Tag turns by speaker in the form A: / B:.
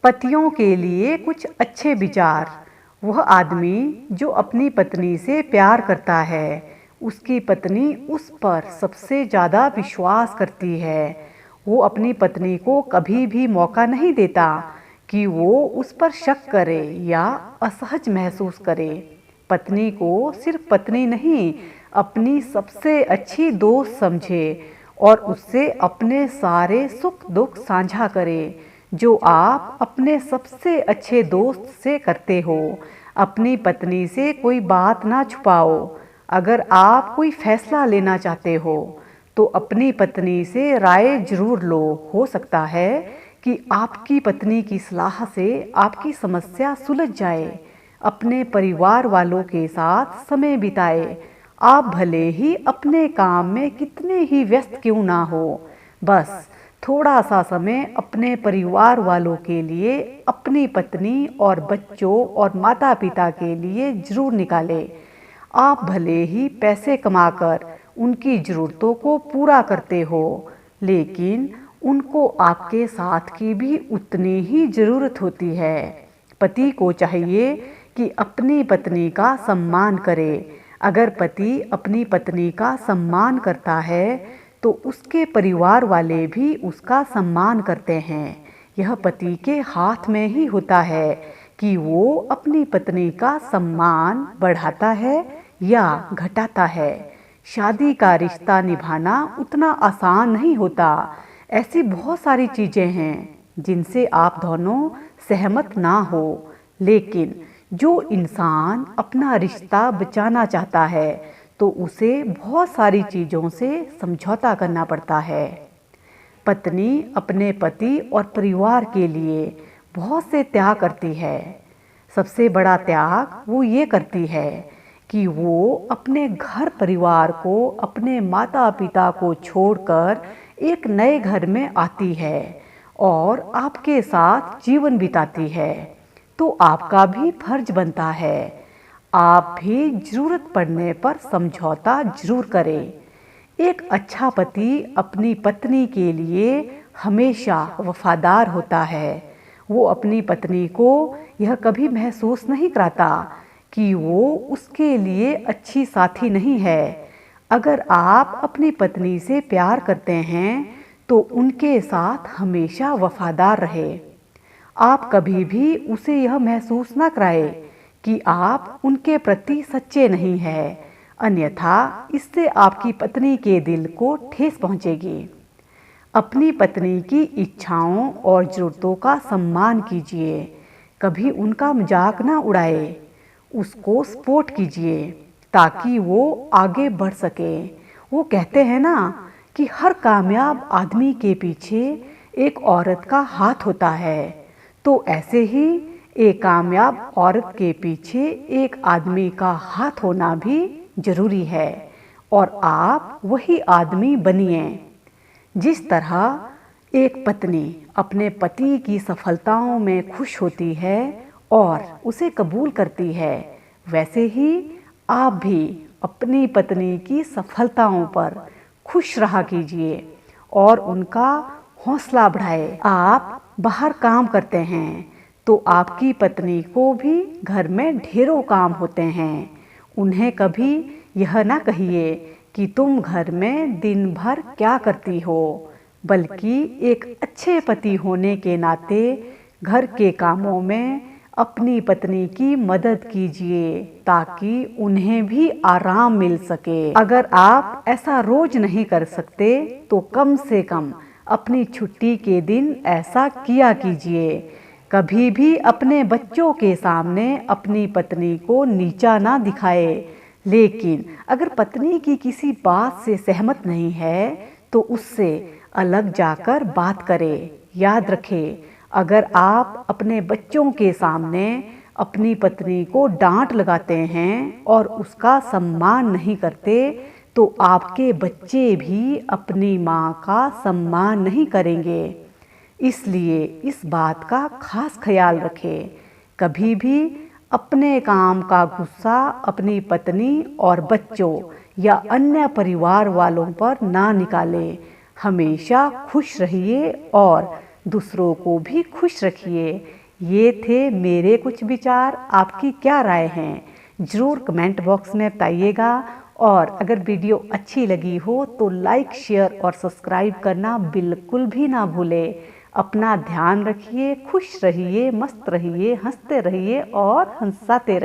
A: पतियों के लिए कुछ अच्छे विचार। वह आदमी जो अपनी पत्नी से प्यार करता है, उसकी पत्नी उस पर सबसे ज़्यादा विश्वास करती है। वो अपनी पत्नी को कभी भी मौका नहीं देता कि वो उस पर शक करे या असहज महसूस करे। पत्नी को सिर्फ पत्नी नहीं, अपनी सबसे अच्छी दोस्त समझे और उससे अपने सारे सुख दुख साझा करे, जो आप अपने सबसे अच्छे दोस्त से करते हो। अपनी पत्नी से कोई बात ना छुपाओ। अगर आप कोई फैसला लेना चाहते हो तो अपनी पत्नी से राय जरूर लो। हो सकता है कि आपकी पत्नी की सलाह से आपकी समस्या सुलझ जाए। अपने परिवार वालों के साथ समय बिताए। आप भले ही अपने काम में कितने ही व्यस्त क्यों ना हो, बस थोड़ा सा समय अपने परिवार वालों के लिए, अपनी पत्नी और बच्चों और माता पिता के लिए जरूर निकालें। आप भले ही पैसे कमाकर उनकी ज़रूरतों को पूरा करते हो, लेकिन उनको आपके साथ की भी उतनी ही ज़रूरत होती है। पति को चाहिए कि अपनी पत्नी का सम्मान करे। अगर पति अपनी पत्नी का सम्मान करता है तो उसके परिवार वाले भी उसका सम्मान करते हैं। यह पति के हाथ में ही होता है कि वो अपनी पत्नी का सम्मान बढ़ाता है या घटाता है। शादी का रिश्ता निभाना उतना आसान नहीं होता। ऐसी बहुत सारी चीज़ें हैं जिनसे आप दोनों सहमत ना हो, लेकिन जो इंसान अपना रिश्ता बचाना चाहता है तो उसे बहुत सारी चीज़ों से समझौता करना पड़ता है। पत्नी अपने पति और परिवार के लिए बहुत से त्याग करती है। सबसे बड़ा त्याग वो ये करती है कि वो अपने घर परिवार को, अपने माता पिता को छोड़कर एक नए घर में आती है और आपके साथ जीवन बिताती है। तो आपका भी फर्ज बनता है आप भी जरूरत पड़ने पर समझौता जरूर करें। एक अच्छा पति अपनी पत्नी के लिए हमेशा वफादार होता है। वो अपनी पत्नी को यह कभी महसूस नहीं कराता कि वो उसके लिए अच्छी साथी नहीं है। अगर आप अपनी पत्नी से प्यार करते हैं तो उनके साथ हमेशा वफादार रहे। आप कभी भी उसे यह महसूस ना कराए कि आप उनके प्रति सच्चे नहीं हैं, अन्यथा इससे आपकी पत्नी के दिल को ठेस पहुंचेगी। अपनी पत्नी की इच्छाओं और ज़रूरतों का सम्मान कीजिए। कभी उनका मजाक ना उड़ाए। उसको सपोर्ट कीजिए ताकि वो आगे बढ़ सके। वो कहते हैं ना कि हर कामयाब आदमी के पीछे एक औरत का हाथ होता है, तो ऐसे ही एक कामयाब औरत के पीछे एक आदमी का हाथ होना भी जरूरी है और आप वही आदमी बनिए। जिस तरह एक पत्नी अपने पति की सफलताओं में खुश होती है और उसे कबूल करती है, वैसे ही आप भी अपनी पत्नी की सफलताओं पर खुश रहा कीजिए और उनका हौसला बढ़ाए। आप बाहर काम करते हैं तो आपकी पत्नी को भी घर में ढेरों काम होते हैं। उन्हें कभी यह ना कहिए कि तुम घर में दिन भर क्या करती हो, बल्कि एक अच्छे पति होने के नाते घर के कामों में अपनी पत्नी की मदद कीजिए ताकि उन्हें भी आराम मिल सके। अगर आप ऐसा रोज नहीं कर सकते तो कम से कम अपनी छुट्टी के दिन ऐसा किया कीजिए। कभी भी अपने बच्चों के सामने अपनी पत्नी को नीचा ना दिखाए, लेकिन अगर पत्नी की किसी बात से सहमत नहीं है तो उससे अलग जाकर बात करें। याद रखें, अगर आप अपने बच्चों के सामने अपनी पत्नी को डांट लगाते हैं और उसका सम्मान नहीं करते तो आपके बच्चे भी अपनी माँ का सम्मान नहीं करेंगे। इसलिए इस बात का खास ख्याल रखें। कभी भी अपने काम का गुस्सा अपनी पत्नी और बच्चों या अन्य परिवार वालों पर ना निकालें। हमेशा खुश रहिए और दूसरों को भी खुश रखिए। ये थे मेरे कुछ विचार। आपकी क्या राय है ज़रूर कमेंट बॉक्स में बताइएगा। और अगर वीडियो अच्छी लगी हो तो लाइक शेयर और सब्सक्राइब करना बिल्कुल भी ना भूलें। अपना ध्यान रखिए, खुश रहिए, मस्त रहिए, हंसते रहिए और हंसाते रहिए।